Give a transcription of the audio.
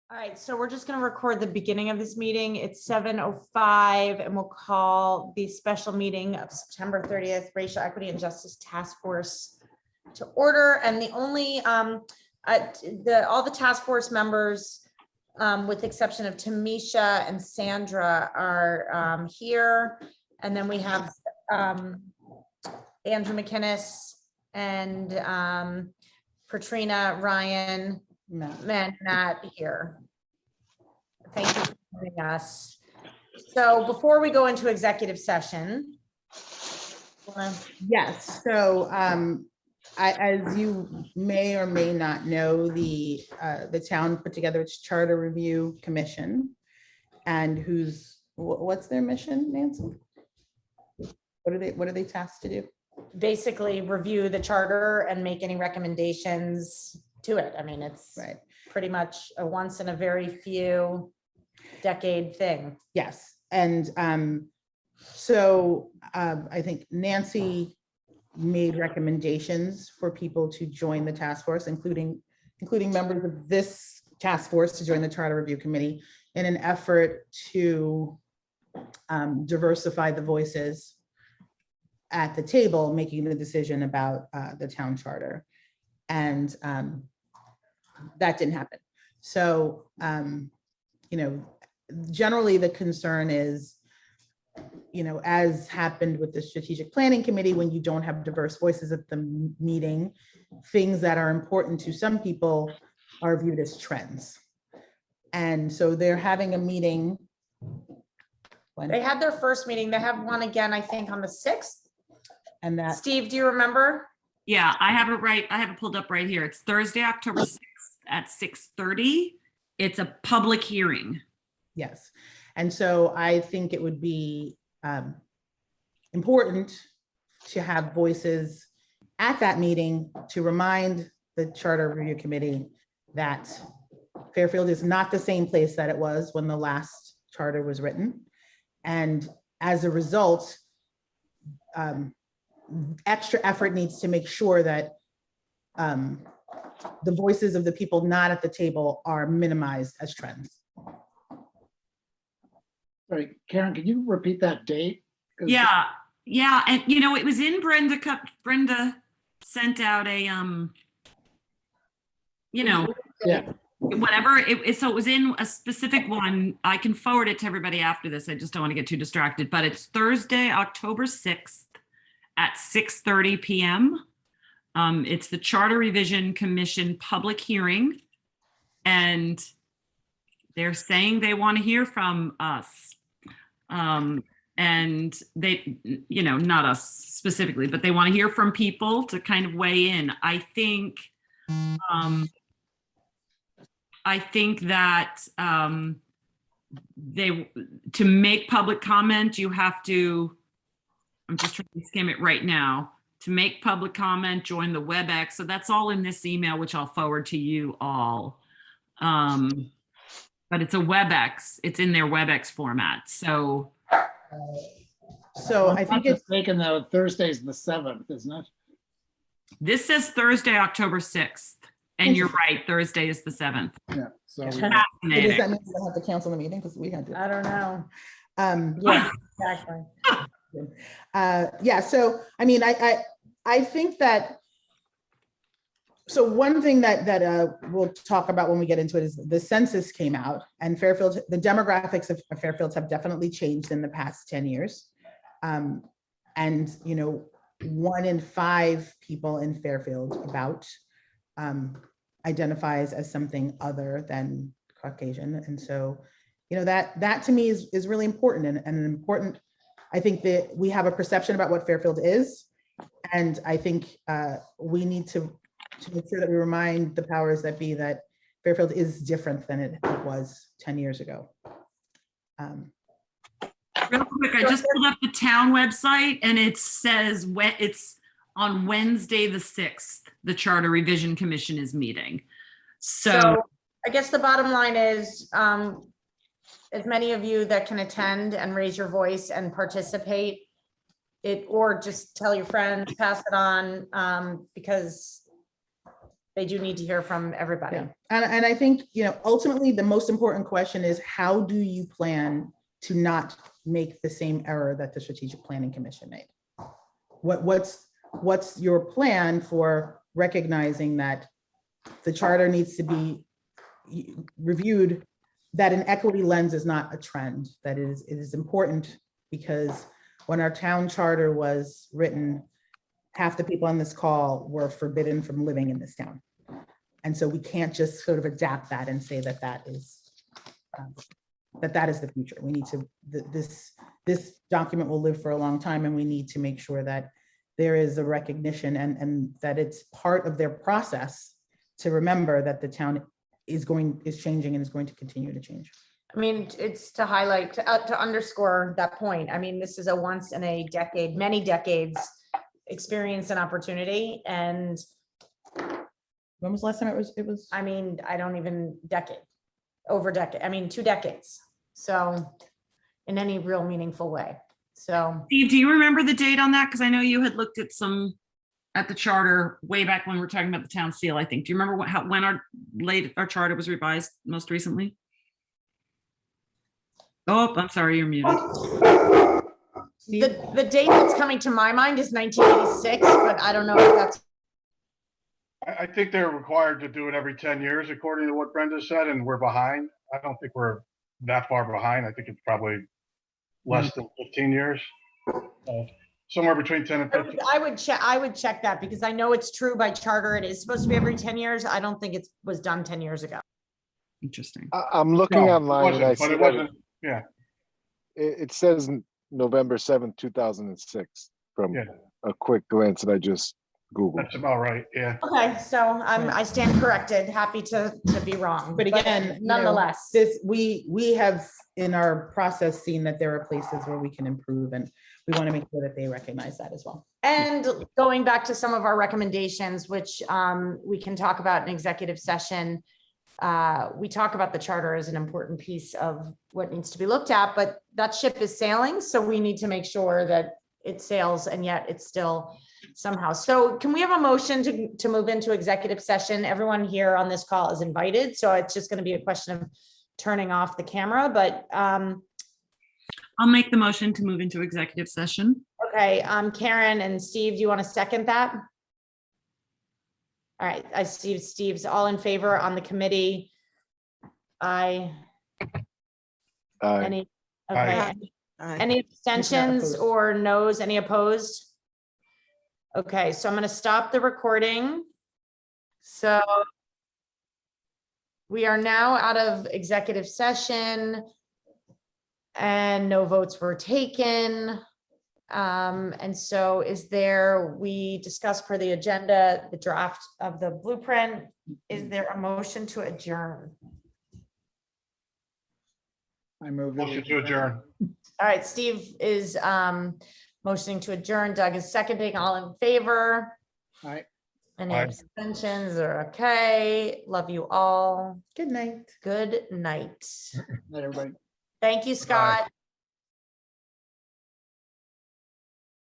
All right, so we're just going to record the beginning of this meeting. It's 7:05, and we'll call the special meeting of September 30th, Racial Equity and Justice Task Force to order. And the only, all the task force members, with the exception of Tamisha and Sandra, are here. And then we have Andrew McInnes and Katrina, Ryan, Matt here. Thank you for joining us. So before we go into executive session. Yes, so as you may or may not know, the town put together its charter review commission, and what's their mission, Nancy? What are they tasked to do? Basically review the charter and make any recommendations to it. I mean, it's Right. pretty much a once in a very few decade thing. Yes, and so I think Nancy made recommendations for people to join the task force, including members of this task force to join the charter review committee in an effort to diversify the voices at the table making the decision about the town charter. And that didn't happen. So, generally the concern is, as happened with the strategic planning committee, when you don't have diverse voices at the meeting, things that are important to some people are viewed as trends. And so they're having a meeting. They had their first meeting. They have one again, I think, on the 6th. And that, Steve, do you remember? Yeah, I have it right. I have it pulled up right here. It's Thursday, October 6th at 6:30. It's a public hearing. yes. And so I think it would be important to have voices at that meeting to remind the charter review committee that Fairfield is not the same place that it was when the last charter was written. And as a result, extra effort needs to make sure that the voices of the people not at the table are minimized as trends. Sorry, Karen, can you repeat that date? Yeah. And it was in Brenda sent out a, Yeah. whatever. So it was in a specific one. I can forward it to everybody after this. I just don't want to get too distracted, but it's Thursday, October 6th at 6:30 p.m. It's the Charter Revision Commission public hearing, and they're saying they want to hear from us. And they, not us specifically, but they want to hear from people to kind of weigh in. I think that to make public comment, you have to, I'm just trying to skim it right now. To make public comment, join the WebEx. So that's all in this email, which I'll forward to you all. But it's a WebEx. It's in their WebEx format. So I think it's mistaken though, Thursday's the 7th, isn't it? this says Thursday, October 6th. And you're right, Thursday is the 7th. Yeah. So does Fascinating. that mean we don't have to cancel the meeting because we had to? I don't know. Yeah. Exactly. Yeah, so I mean, I think that, so one thing that we'll talk about when we get into it is the census came out, and Fairfield, the demographics of Fairfield have definitely changed in the past 10 years. And 1 in 5 people in Fairfield about identifies as something other than Caucasian. And so, that to me is really important and important. I think that we have a perception about what Fairfield is. And I think we need to make sure that we remind the powers that be that Fairfield is different than it was 10 years ago. Real quick, I just pulled up the town website and it says it's on Wednesday, the 6th, the Charter Revision Commission is meeting. So I guess the bottom line is, as many of you that can attend and raise your voice and participate, or just tell your friends, pass it on, because they do need to hear from everybody. Yeah. And I think, ultimately, the most important question is, how do you plan to not make the same error that the Strategic Planning Commission made? What's your plan for recognizing that the charter needs to be reviewed, that an equity lens is not a trend, that it is important, because when our town charter was written, half the people on this call were forbidden from living in this town. And so we can't just sort of adapt that and say that that is the future. We need to, this document will live for a long time, and we need to make sure that there is a recognition and that it's part of their process to remember that the town is changing and is going to continue to change. I mean, it's to highlight, to underscore that point. I mean, this is a once in a decade, many decades experience and opportunity. And When was the last time it was? I mean, I don't even over decade, I mean, 2 decades. So in any real meaningful way. So Steve, do you remember the date on that? Because I know you had looked at the charter way back when we were talking about the town seal, I think. Do you remember when our charter was revised most recently? Oh, I'm sorry, you're muted. the date that's coming to my mind is 1986, but I don't know if that's, I think they're required to do it every 10 years, according to what Brenda said, and we're behind. I don't think we're that far behind. I think it's probably less than 15 years. Somewhere between 10 and 15. I would check that, because I know it's true by charter. It is supposed to be every 10 years. I don't think it was done 10 years ago. Interesting. I'm looking No, it online and I wasn't, but see it that wasn't, yeah. it says November 7th, 2006 from Yeah. a quick glance that I just Googled. That's about right, yeah. Okay, so I stand corrected. Happy to be wrong. But again, nonetheless, we have in our process seen that there are places where we can improve, and we want to make sure that they recognize that as well. and going back to some of our recommendations, which we can talk about in executive session. We talk about the charter as an important piece of what needs to be looked at, but that ship is sailing. So we need to make sure that it sails, and yet it's still somehow. So can we have a motion to move into executive session? Everyone here on this call is invited. So it's just going to be a question of turning off the camera, but I'll make the motion to move into executive session. okay. Karen and Steve, do you want to second that? All right, I see Steve's all in favor on the committee. Aye. Any, okay. Any abstentions opposed. or noes? Any opposed? Okay, so I'm going to stop the recording. So we are now out of executive session and no votes were taken. And so we discussed per the agenda, the draft of the blueprint. Is there a motion to adjourn? I move. Motion to adjourn. All right, Steve is motioning to adjourn. Doug is seconding. All in favor? All right. Any Aye. abstentions are okay. Love you all. Good night. Good night. Night, everybody. Thank you, Scott.